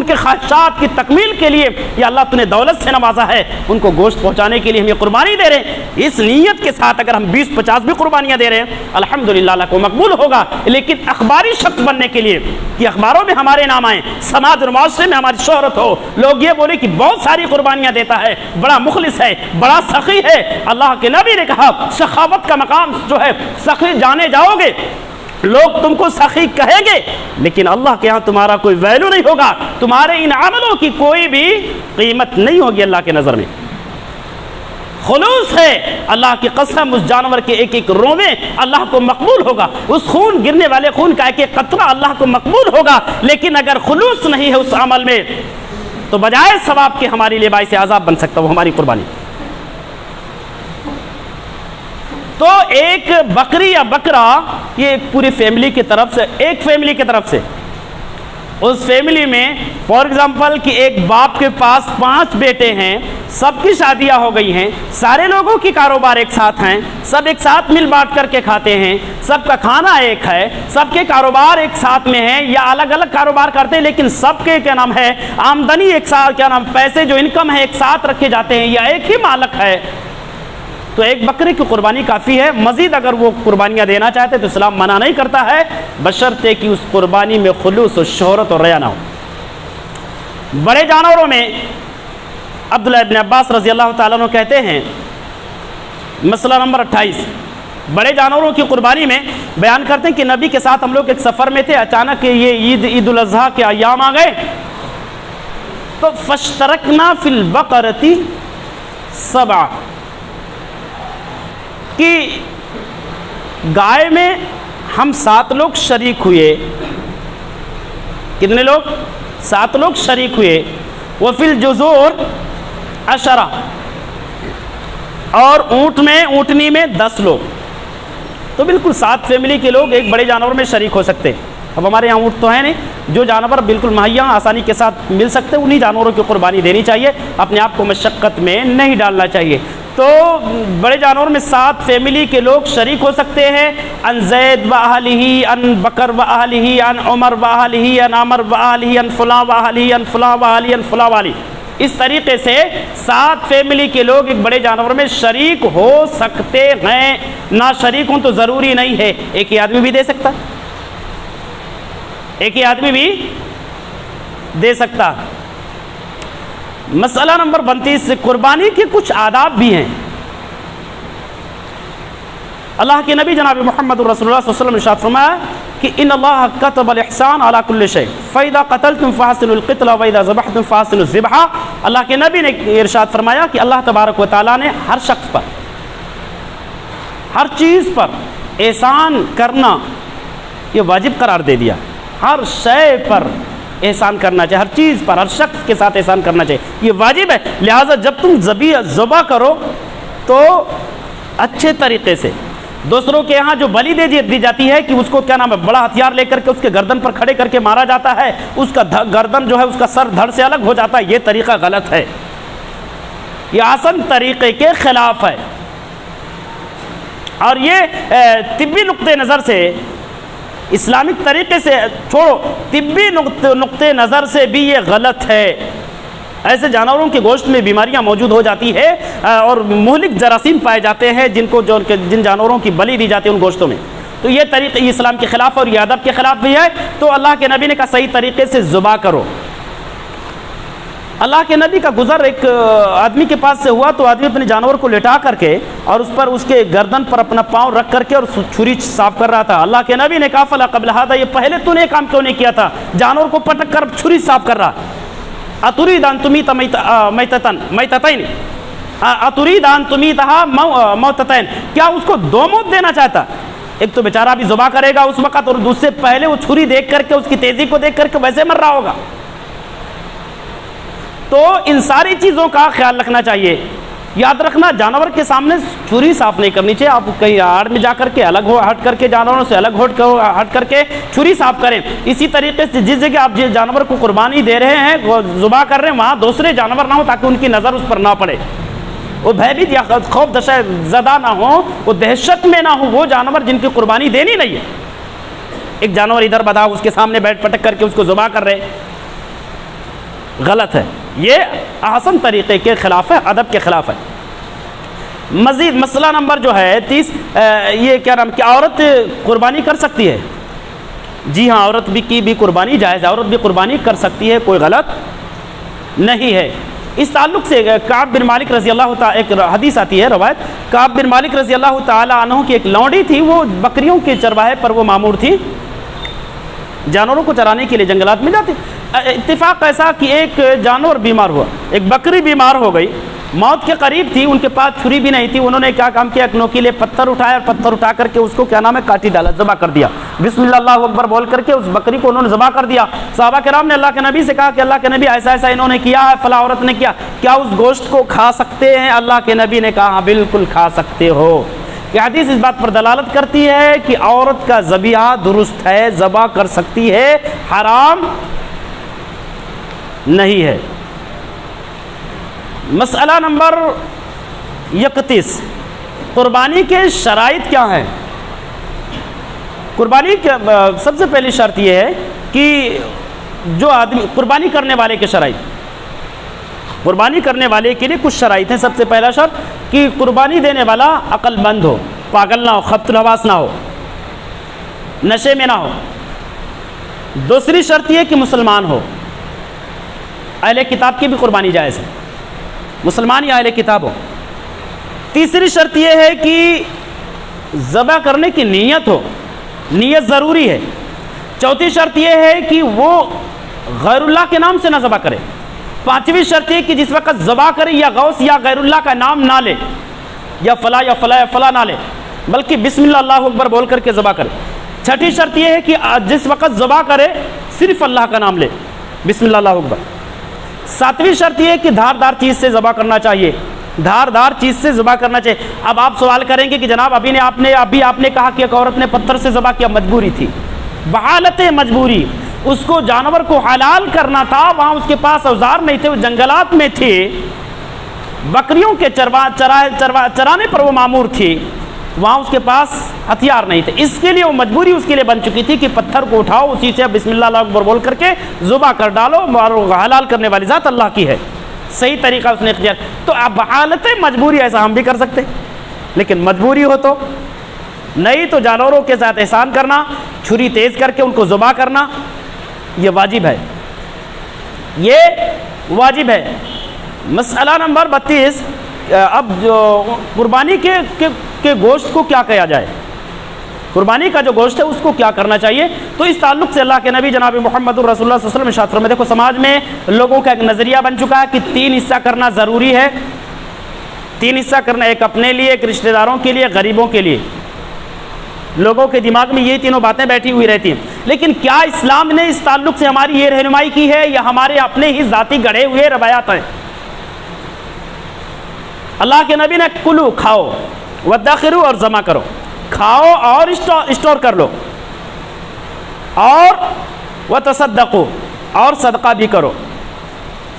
کے خواہشات کی تکمیل کے لیے یا اللہ تو نے دولت سے نوازا ہے، ان کو گوشت پہنچانے کے لیے ہم یہ قربانی دے رہے ہیں، اس نیت کے ساتھ اگر ہم 20-50 بھی قربانیاں دے رہے ہیں الحمدللہ اللہ کو مقبول ہوگا، لیکن اخباری شخص بننے کے لیے کہ اخباروں میں ہمارے نام آئیں، سماج اور معاشرے میں ہماری شہرت ہو، لوگ یہ بولے کہ بہت ساری قربانیاں دیتا ہے، بڑا مخلص ہے، بڑا سخی ہے، اللہ کے نبی نے کہا سخاوت کا مقام جو ہے سخی جانے جاؤ گے، لوگ تم کو سخی کہیں گے، لیکن اللہ کے ہاں تمہارا کوئی ویلو نہیں ہوگا، تمہارے ان عملوں کی کوئی بھی قیمت نہیں ہوگی اللہ کے نظر میں۔ خلوص ہے، اللہ کی قسم اس جانور کے ایک رومے اللہ کو مقبول ہوگا، اس خون گرنے والے خون کا ایک قطرہ اللہ کو مقبول ہوگا، لیکن اگر خلوص نہیں ہے اس عمل میں تو بجائے ثواب کے ہمارے لیے باعث عذاب بن سکتا وہ ہماری قربانی۔ تو ایک بکری یا بکرا یہ ایک پوری فیملی کی طرف سے، ایک فیملی کی طرف سے، اس فیملی میں فار ایگزامپل کہ ایک باپ کے پاس 5 بیٹے ہیں، سب کی شادیاں ہو گئی ہیں، سارے لوگوں کی کاروبار ایک ساتھ ہیں، سب ایک ساتھ مل بانٹ کر کے کھاتے ہیں، سب کا کھانا ایک ہے، سب کے کاروبار ایک ساتھ میں ہیں یا الگ الگ کاروبار کرتے ہیں، لیکن سب کے کیا نام ہے آمدنی ایک ساتھ، کیا نام پیسے جو انکم ہے ایک ساتھ رکھے جاتے ہیں یا ایک ہی مالک ہے، تو ایک بکرے کی قربانی کافی ہے۔ مزید اگر وہ قربانیاں دینا چاہتے تو اسلام منع نہیں کرتا ہے، بشرطے کہ اس قربانی میں خلوص و شہرت اور ریا نہ ہو۔ بڑے جانوروں میں عبداللہ ابن عباس رضی اللہ تعالیٰ عنہ کہتے ہیں، مسئلہ نمبر 28، بڑے جانوروں کی قربانی میں بیان کرتے ہیں کہ نبی کے ساتھ ہم لوگ ایک سفر میں تھے، اچانک یہ عید الاضحیٰ کے ایام آ گئے تو فاشترکنا فی البقرۃ 7، کہ گائے میں ہم 7 لوگ شریک ہوئے، کتنے لوگ؟ 7 لوگ شریک ہوئے، وفی الجزور 10، اور اونٹنی میں 10 لوگ، تو بالکل 7 فیملی کے لوگ ایک بڑے جانور میں شریک ہو سکتے ہیں۔ اب ہمارے یہاں اونٹ تو ہے نہیں، جو جانور بالکل مہیا آسانی کے ساتھ مل سکتے انہی جانوروں کی قربانی دینی چاہیے، اپنے آپ کو مشقت میں نہیں ڈالنا چاہیے۔ تو تو بڑے جانوروں میں 7 فیملی کے لوگ شریک ہو سکتے ہیں، ان زید و اہلہ، ان بکر و اہلہ، ان عمر و اہلہ، ان عمر و اہلہ، ان فلاں و اہلہ، ان فلاں و اہلہ، ان فلاں و اہلہ۔ اس طریقے سے 7 فیملی کے لوگ ایک بڑے جانور میں شریک ہو سکتے ہیں۔ نہ شریک ہوں تو ضروری نہیں ہے، ایک ہی آدمی بھی دے سکتا، ایک ہی آدمی بھی دے سکتا۔ مسئلہ نمبر 32، قربانی کے کچھ آداب بھی ہیں۔ اللہ کے نبی جناب محمد رسول اللہ صلی اللہ علیہ وسلم نے ارشاد فرمایا کہ ان اللہ کتب الاحسان علی کل شیء فاذا قتلتم فاحسنوا القتل واذا ذبحتم فاحسنوا الذبح۔ اللہ کے نبی نے ارشاد فرمایا کہ اللہ تبارک و تعالیٰ نے ہر شخص پر، ہر چیز پر احسان کرنا یہ واجب قرار دے دیا۔ ہر شے پر احسان کرنا چاہیے، ہر چیز پر، ہر شخص کے ساتھ احسان کرنا چاہیے، یہ واجب ہے۔ لہٰذا جب تم ذبح کرو تو اچھے طریقے سے، دوسروں کے یہاں جو بلی دی جاتی ہے کہ اس کو کیا نام ہے، بڑا ہتھیار لے کر کے اس کے گردن پر کھڑے کر کے مارا جاتا ہے، اس کا گردن جو ہے اس کا سر دھڑ سے الگ ہو جاتا ہے، یہ طریقہ غلط ہے، یہ آسن طریقے کے خلاف ہے، اور یہ طبی نقطۂ نظر سے، اسلامک طریقے سے چھوڑو، طبی نقطۂ نظر سے بھی یہ غلط ہے۔ ایسے جانوروں کے گوشت میں بیماریاں موجود ہو جاتی ہے اور مہلک جراثیم پائے جاتے ہیں جن جانوروں کی بلی دی جاتی ہے ان گوشتوں میں، تو یہ طریقہ اسلام کے خلاف اور یہ ادب کے خلاف بھی ہے۔ تو اللہ کے نبی نے کہا صحیح طریقے سے ذبح کرو۔ اللہ کے نبی کا گزر ایک آدمی کے پاس سے ہوا تو آدمی اپنے جانور کو لٹا کر کے اور اس پر اس کے گردن پر اپنا پاؤں رکھ کر کے اور چھری صاف کر رہا تھا۔ اللہ کے نبی نے کہا فلا قبل ھذا، یہ پہلے تو نے کام کیوں نہیں کیا تھا؟ جانور کو پٹک کر چھری صاف کر رہا۔ اتريد ان تميت میتتین، اتريد ان تمیتھا موتتین، کیا اس کو 2 موت دینا چاہتا؟ ایک تو بیچارہ بھی ذبح کرے گا اس وقت، اور اس سے پہلے وہ چھری دیکھ کر کے اس کی تیزی کو دیکھ کر کے ویسے مر رہا ہوگا۔ تو ان ساری چیزوں کا خیال رکھنا چاہیے۔ یاد رکھنا جانور کے سامنے چھری صاف نہیں کرنی چاہیے، آپ کہیں آڑ میں جا کر کے ہٹ کر کے جانوروں سے الگ ہٹ کر کے چھری صاف کریں۔ اسی طریقے سے جس جگہ آپ جانور کو قربانی دے رہے ہیں، ذبح کر رہے ہیں، وہاں دوسرے جانور نہ ہو تاکہ ان کی نظر اس پر نہ پڑے، وہ بھیبیت یا خوف زدہ نہ ہو، وہ دہشت میں نہ ہو، وہ جانور جن کی قربانی دینی نہیں ہے۔ ایک جانور ادھر بدھا اس کے سامنے بیٹھ پٹک کر کے اس کو ذبح کر رہے، غلط ہے، یہ احسن طریقے کے خلاف ہے، ادب کے خلاف ہے۔ مزید مسئلہ نمبر جو ہے 30، یہ کیا نام کہ عورت قربانی کر سکتی ہے؟ جی ہاں، عورت کی بھی قربانی جائز ہے، عورت بھی قربانی کر سکتی ہے، کوئی غلط نہیں ہے۔ اس تعلق سے کعب بن مالک رضی اللہ تعالیٰ، ایک حدیث آتی ہے روایت، کعب بن مالک رضی اللہ تعالیٰ عنہ کی ایک لونڈی تھی، وہ بکریوں کے چرواہے پر وہ مامور تھی، جانوروں کو چرانے کے لیے جنگلات میں جاتی۔ اتفاق ایسا کہ ایک جانور بیمار ہوا، ایک بکری بیمار ہو گئی، موت کے قریب تھی، ان کے پاس چھری بھی نہیں تھی، انہوں نے کیا کام کیا، ایک نوکیلے پتھر اٹھایا اور پتھر اٹھا کر کے اس کو کیا نام ہے کاٹی ڈالا، ذبح کر دیا، بسم اللہ اللہ اکبر بول کر کے اس بکری کو انہوں نے ذبح کر دیا۔ صحابہ کرام نے اللہ کے نبی سے کہا کہ اللہ کے نبی ایسا ایسا انہوں نے کیا ہے، فلاں عورت نے کیا، کیا اس گوشت کو کھا سکتے ہیں؟ اللہ کے نبی نے کہا ہاں بالکل کھا سکتے ہو۔ یہ حدیث اس بات پر دلالت کرتی ہے کہ عورت کا ذبیحہ درست ہے، ذبح کر سکتی ہے، حرام نہیں ہے۔ مسئلہ نمبر 31، قربانی کے شرائط کیا ہیں؟ قربانی کے سب سے پہلی شرط یہ ہے کہ جو آدمی قربانی کرنے والے کے شرائط، قربانی کرنے والے کے لیے کچھ شرائط ہیں۔ سب سے پہلا شرط کہ قربانی دینے والا عقل مند ہو، پاگل نہ ہو، خبط الحواس نہ ہو، نشے میں نہ ہو۔ دوسری شرط یہ کہ مسلمان ہو، اہل کتاب کی بھی قربانی جائز ہے، مسلمان یا اہل کتاب ہو۔ تیسری شرط یہ ہے کہ ذبح کرنے کی نیت ہو، نیت ضروری ہے۔ چوتھی شرط یہ ہے کہ وہ غیر اللہ کے نام سے نہ ذبح کرے۔ پانچویں شرط یہ کہ جس وقت ذبح کرے یا غوث یا غیر اللہ کا نام نہ لے، یا فلاں یا فلاں یا فلاں نہ لے، بلکہ بسم اللہ اللہ اکبر بول کر کے ذبح کرے۔ چھٹی شرط یہ ہے کہ جس وقت ذبح کرے صرف اللہ کا نام لے، بسم اللہ اللہ اکبر۔ ساتویں شرط یہ ہے کہ دھاردار چیز سے ذبح کرنا چاہیے، دھاردار چیز سے ذبح کرنا چاہیے۔ اب آپ سوال کریں گے کہ جناب ابھی آپ نے کہا کہ ایک عورت نے پتھر سے ذبح کیا، مجبوری تھی، بحالت مجبوری، اس کو جانور کو حلال کرنا تھا، وہاں اس کے پاس اوزار نہیں تھے، وہ جنگلات میں تھے، بکریوں کے چرانے پر وہ معمور تھی، وہاں اس کے پاس ہتھیار نہیں تھے، اس کے لیے وہ مجبوری اس کے لیے بن چکی تھی کہ پتھر کو اٹھاؤ، اسی سے بسم اللہ اللہ اکبر بول کر کے ذبح کر ڈالو، اور حلال کرنے والی ذات اللہ کی ہے، صحیح طریقہ اس نے اختیار۔ تو اب حالت مجبوری ایسا ہم بھی کر سکتے، لیکن مجبوری ہو تو نہیں، تو جانوروں کے ساتھ احسان کرنا، چھری تیز کر کے ان کو ذبح کرنا، یہ واجب ہے، یہ واجب ہے۔ مسئلہ نمبر 32، اب جو قربانی کے گوشت کو کیا کیا جائے، قربانی کا جو گوشت ہے اس کو کیا کرنا چاہیے، تو اس تعلق سے اللہ کے نبی جناب محمد رسول اللہ صلی اللہ علیہ وسلم ارشاد فرماتے ہیں، دیکھو سماج میں لوگوں کا ایک نظریہ بن چکا ہے کہ 3 حصہ کرنا ضروری ہے، 3 حصہ کرنا، ایک اپنے لیے، ایک رشتہ داروں کے لیے، غریبوں کے لیے۔ لوگوں کے دماغ میں یہ تینوں باتیں بیٹھی ہوئی رہتی ہیں، لیکن کیا اسلام نے اس تعلق سے ہماری یہ رہنمائی کی ہے یا ہمارے اپنے ہی ذاتی گڑھے ہوئے روایات ہیں؟ اللہ کے نبی نے کلو، کھاؤ، وادخروا، اور جمع کرو، کھاؤ اور اسٹور کر لو، اور وتصدقوا، اور صدقہ بھی کرو،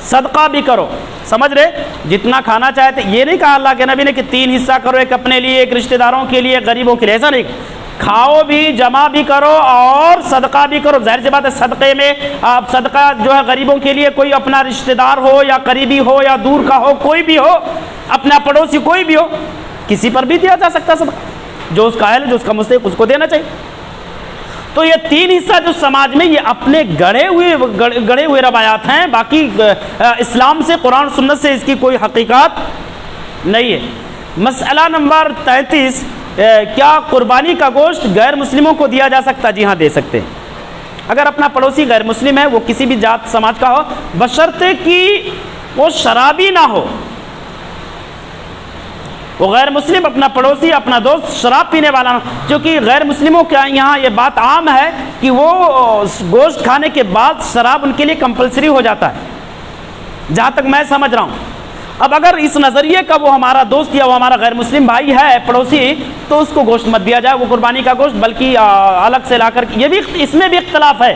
صدقہ بھی کرو، سمجھ رہے؟ جتنا کھانا چاہتے، یہ نہیں کہا اللہ کے نبی نے کہ 3 حصہ کرو، ایک اپنے لیے، ایک رشتہ داروں کے لیے، غریبوں کے لیے، ایسا نہیں، کھاؤ بھی، جمع بھی کرو اور صدقہ بھی کرو۔ ظاہر سی بات ہے صدقے میں آپ صدقہ جو ہے غریبوں کے لیے، کوئی اپنا رشتہ دار ہو یا قریبی ہو یا دور کا ہو، کوئی بھی ہو، اپنا پڑوسی کوئی بھی ہو، کسی پر بھی دیا جا سکتا ہے صدقہ، جو اس کا اہل ہے، جو اس کا مستحق، اس کو دینا چاہیے۔ تو یہ 3 حصہ جو سماج میں یہ اپنے گڑھے ہوئے روایات ہیں، باقی اسلام سے، قرآن و سنت سے اس کی کوئی حقیقت نہیں ہے۔ مسئلہ نمبر 33، کیا قربانی کا گوشت غیر مسلموں کو دیا جا سکتا؟ جی ہاں، دے سکتے ہیں۔ اگر اپنا پڑوسی غیر مسلم ہے، وہ کسی بھی ذات سماج کا ہو، بشرطے کہ وہ شرابی نہ ہو، وہ غیر مسلم، اپنا پڑوسی، اپنا دوست شراب پینے والا نہ، کیونکہ غیر مسلموں کے یہاں یہ بات عام ہے کہ وہ گوشت کھانے کے بعد شراب ان کے لیے کمپلسری ہو جاتا ہے، جہاں تک میں سمجھ رہا ہوں۔ اب اگر اس نظریے کا وہ ہمارا دوست یا وہ ہمارا غیر مسلم بھائی ہے، پڑوسی، تو اس کو گوشت مت دیا جائے، وہ قربانی کا گوشت، بلکہ الگ سے لا کر، یہ بھی اس میں بھی اختلاف ہے،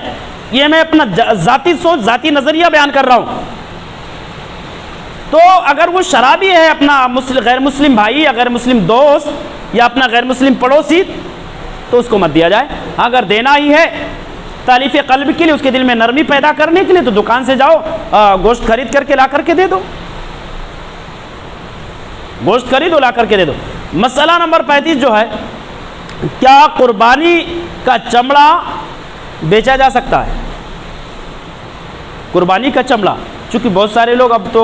یہ میں اپنا ذاتی سوچ، ذاتی نظریہ بیان کر رہا ہوں۔ تو اگر وہ شرابی ہے، اپنا غیر مسلم بھائی یا غیر مسلم دوست یا اپنا غیر مسلم پڑوسی، تو اس کو مت دیا جائے۔ اگر دینا ہی ہے تالیف قلب کے لیے، اس کے دل میں نرمی پیدا کرنے کے لیے، تو دکان سے جاؤ، گوشت خرید کر کے لا کر کے دے دو، گوشت خریدو، لا کر کے دے دو۔ مسئلہ نمبر 35 جو ہے، کیا قربانی کا چمڑا بیچا جا سکتا ہے؟ قربانی کا چمڑا، چونکہ بہت سارے لوگ اب تو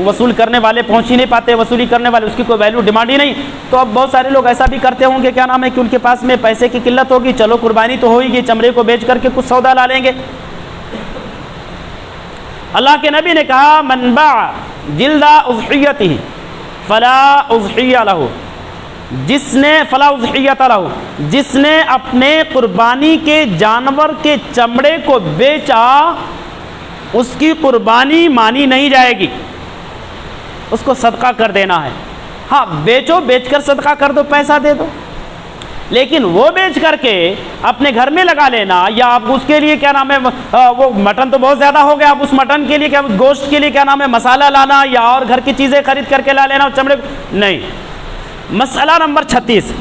وصول کرنے والے پہنچ ہی نہیں پاتے، وصولی کرنے والے، اس کی کوئی ویلیو ڈیمانڈ ہی نہیں، تو اب بہت سارے لوگ ایسا بھی کرتے ہوں گے، کیا نام ہے، کہ ان کے پاس میں پیسے کی قلت ہوگی، چلو قربانی تو ہوئی گی، چمڑے کو بیچ کر کے کچھ سودا لا لیں گے۔ اللہ کے نبی نے کہا، من باع جلد اضحیتہ فلا اضحیہ لہ، جس نے اپنے قربانی کے جانور کے چمڑے کو بیچا، اس کی قربانی مانی نہیں جائے گی، اس کو صدقہ کر دینا ہے۔ ہاں بیچو، بیچ کر صدقہ کر دو، پیسہ دے دو، لیکن وہ بیچ کر کے اپنے گھر میں لگا لینا، یا آپ اس کے لیے کیا نام ہے، وہ مٹن تو بہت زیادہ ہو گیا، اب اس مٹن کے لیے، کیا گوشت کے لیے کیا نام ہے، مسالہ لانا یا اور گھر کی چیزیں خرید کر کے لا لینا، چمڑے نہیں۔ مسئلہ نمبر 36،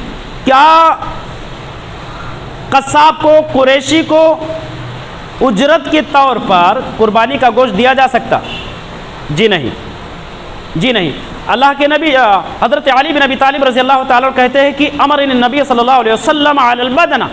کیا قصاب کو، قریشی کو اجرت کے طور پر قربانی کا گوشت دیا جا سکتا؟ جی نہیں، جی نہیں۔ اللہ کے نبی حضرت علی بن ابی طالب رضی اللہ تعالیٰ کہتے ہیں کہ امرنی النبی صلی اللہ علیہ وسلم علی البدنہ،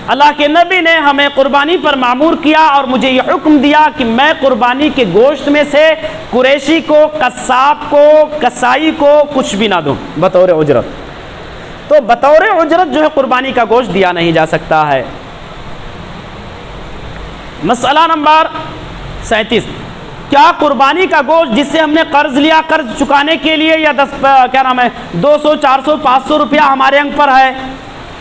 اللہ کے نبی نے ہمیں قربانی پر معمور کیا اور مجھے یہ حکم دیا کہ میں قربانی کے گوشت میں سے قریشی کو، قصاب کو، کسائی کو کچھ بھی نہ دوں بطور اجرت۔ تو بطور اجرت جو ہے قربانی کا گوشت دیا نہیں جا سکتا ہے۔ مسئلہ نمبر 37، کیا قربانی کا گوشت جس سے ہم نے قرض لیا، قرض چکانے کے لیے، یا 200 400 500 روپیہ ہمارے انگ پر ہے،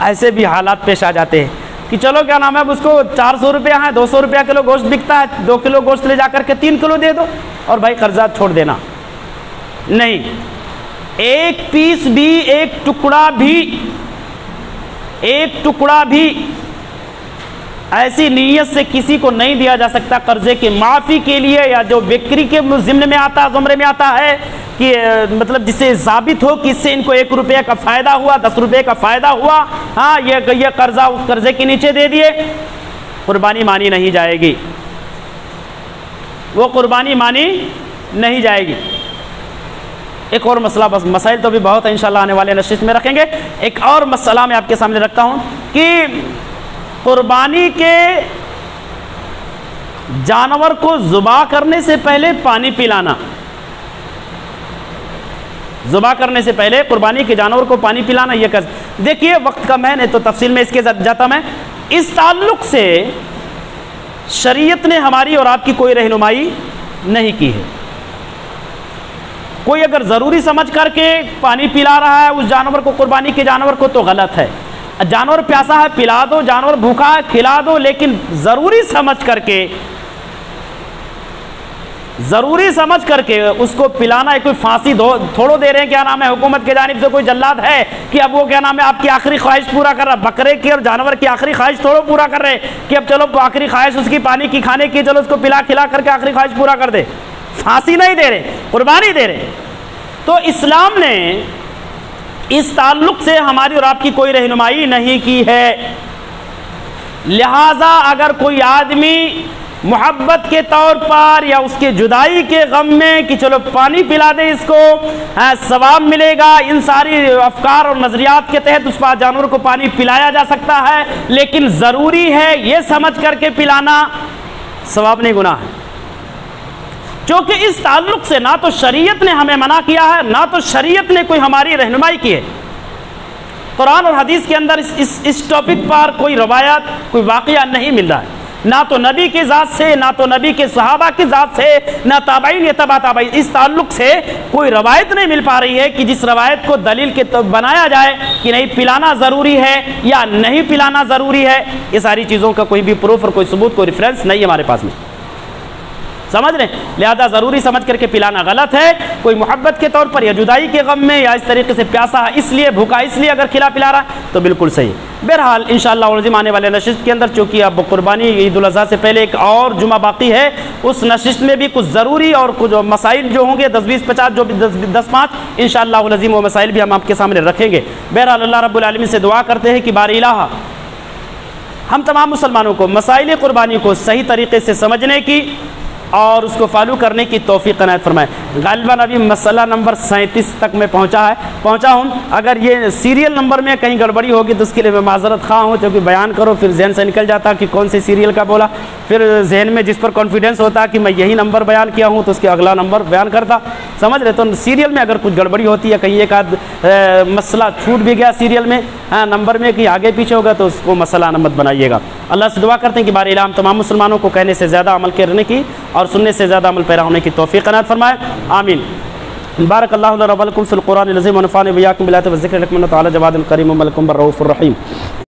ایسے بھی حالات پیش آ جاتے ہیں کہ چلو کیا نام ہے، اب اس کو 400 روپیہ ہیں، 200 روپیہ کلو گوشت بکتا ہے، 2 کلو گوشت لے جا کر کے 3 کلو دے دو اور بھائی قرضات چھوڑ دینا۔ نہیں، ایک پیس بھی، ایک ٹکڑا بھی ایسی نیت سے کسی کو نہیں دیا جا سکتا قرضے کی معافی کے لیے، یا جو بکری کے ضمن میں آتا زمرے میں آتا ہے کہ مطلب جسے ثابت ہو کہ اس سے ان کو 1 روپے کا فائدہ ہوا، 10 روپے کا فائدہ ہوا، ہاں یہ قرضہ اس قرضے کے نیچے دے دیے، قربانی مانی نہیں جائے گی، وہ قربانی مانی نہیں جائے گی۔ ایک اور مسئلہ، بس مسائل تو بھی بہت ہیں انشاءاللہ آنے والے نشست میں رکھیں گے، ایک اور مسئلہ میں آپ کے سامنے رکھتا ہوں کہ قربانی کے جانور کو ذبح کرنے سے پہلے پانی پلانا، ذبح کرنے سے پہلے قربانی کے جانور کو پانی پلانا، یہ دیکھیے وقت کا میں نے تو تفصیل میں اس کے جاتا میں، اس تعلق سے شریعت نے ہماری اور آپ کی کوئی رہنمائی نہیں کی ہے۔ کوئی اگر ضروری سمجھ کر کے پانی پلا رہا ہے اس جانور کو، قربانی کے جانور کو، تو غلط ہے۔ جانور پیاسا ہے پلا دو، جانور بھوکا ہے کھلا دو، لیکن ضروری سمجھ کر کے اس کو پلانا ہے۔ کوئی پھانسی تھوڑو دے رہے ہیں، کیا نام ہے، حکومت کی جانب سے کوئی جلاد ہے کہ اب وہ کیا نام ہے آپ کی آخری خواہش پورا کر رہا، بکرے کی اور جانور کی آخری خواہش تھوڑو پورا کر رہے کہ اب چلو آخری خواہش اس کی پانی کی کھانے کی، چلو اس کو پلا کھلا کر کے آخری خواہش پورا کر دے۔ پھانسی نہیں دے رہے، قربانی دے رہے۔ تو اسلام نے اس تعلق سے ہماری اور آپ کی کوئی رہنمائی نہیں کی ہے، لہذا اگر کوئی آدمی محبت کے طور پر یا اس کے جدائی کے غم میں کہ چلو پانی پلا دے اس کو، ثواب ملے گا، ان ساری افکار اور نظریات کے تحت اس جانور کو پانی پلایا جا سکتا ہے، لیکن ضروری ہے یہ سمجھ کر کے پلانا، ثواب نہیں گناہ ہے۔ کیونکہ اس تعلق سے نہ تو شریعت نے ہمیں منع کیا ہے، نہ تو شریعت نے کوئی ہماری رہنمائی کی ہے۔ قرآن اور حدیث کے اندر اس ٹاپک پر کوئی روایت، کوئی واقعہ نہیں مل رہا ہے، نہ تو نبی کی ذات سے، نہ تو نبی کے صحابہ کی ذات سے، نہ تابعین یا تبع تابعین، اس تعلق سے کوئی روایت نہیں مل پا رہی ہے کہ جس روایت کو دلیل کے بنایا جائے کہ نہیں پلانا ضروری ہے یا نہیں پلانا ضروری ہے۔ یہ ساری چیزوں کا کوئی بھی پروف اور کوئی ثبوت، کوئی ریفرنس نہیں ہمارے پاس میں، سمجھ رہے ہیں؟ لہذا ضروری سمجھ کر کے پلانا غلط ہے۔ کوئی محبت کے طور پر یا جدائی کے غم میں یا اس طریقے سے پیاسا ہے اس لیے، بھوکا اس لیے اگر کھلا پلا رہا تو بالکل صحیح۔ بہرحال انشاءاللہ عظیم آنے والے نشست کے اندر، چونکہ اب قربانی عید الاضحیٰ سے پہلے ایک اور جمعہ باقی ہے، اس نشست میں بھی کچھ ضروری اور کچھ مسائل جو ہوں گے 10 20 50 جو بھی 10 5 انشاءاللہ العظیم وہ مسائل بھی ہم آپ کے سامنے رکھیں گے۔ بہرحال اللہ رب العالمین سے دعا کرتے ہیں کہ بار الہ ہم تمام مسلمانوں کو مسائل قربانی کو صحیح طریقے سے سمجھنے کی اور اس کو فالو کرنے کی توفیق عنایت فرمائے۔ غالباً ابھی مسئلہ نمبر 37 تک میں پہنچا ہوں۔ اگر یہ سیریل نمبر میں کہیں گڑبڑی ہوگی تو اس کے لیے میں معذرت خواہ ہوں، کیونکہ بیان کرو پھر ذہن سے نکل جاتا کہ کون سے سیریل کا بولا، پھر ذہن میں جس پر کانفیڈنس ہوتا کہ میں یہی نمبر بیان کیا ہوں تو اس کے اگلا نمبر بیان کرتا، سمجھ رہے؟ تو سیریل میں اگر کچھ گڑبڑی ہوتی ہے، کہیں ایک آدھ مسئلہ چھوٹ بھی گیا سیریل میں نمبر میں کہ آگے پیچھے ہوگا تو اس کو مسئلہ نمبر بنائیے گا۔ اللہ سے دعا کرتے ہیں کہ بار الہ ہم تمام مسلمانوں کو کہنے سے زیادہ عمل کرنے کی اور سننے سے زیادہ عمل پیرا ہونے کی توفیق عنایت فرمائے، آمین۔ بارک اللہ لنا و لکم فی القرآن العظیم ونفعني وإياكم بالآیات والذکر الحکیم، انہ تعالی جواد کریم ملک رؤوف الرحیم۔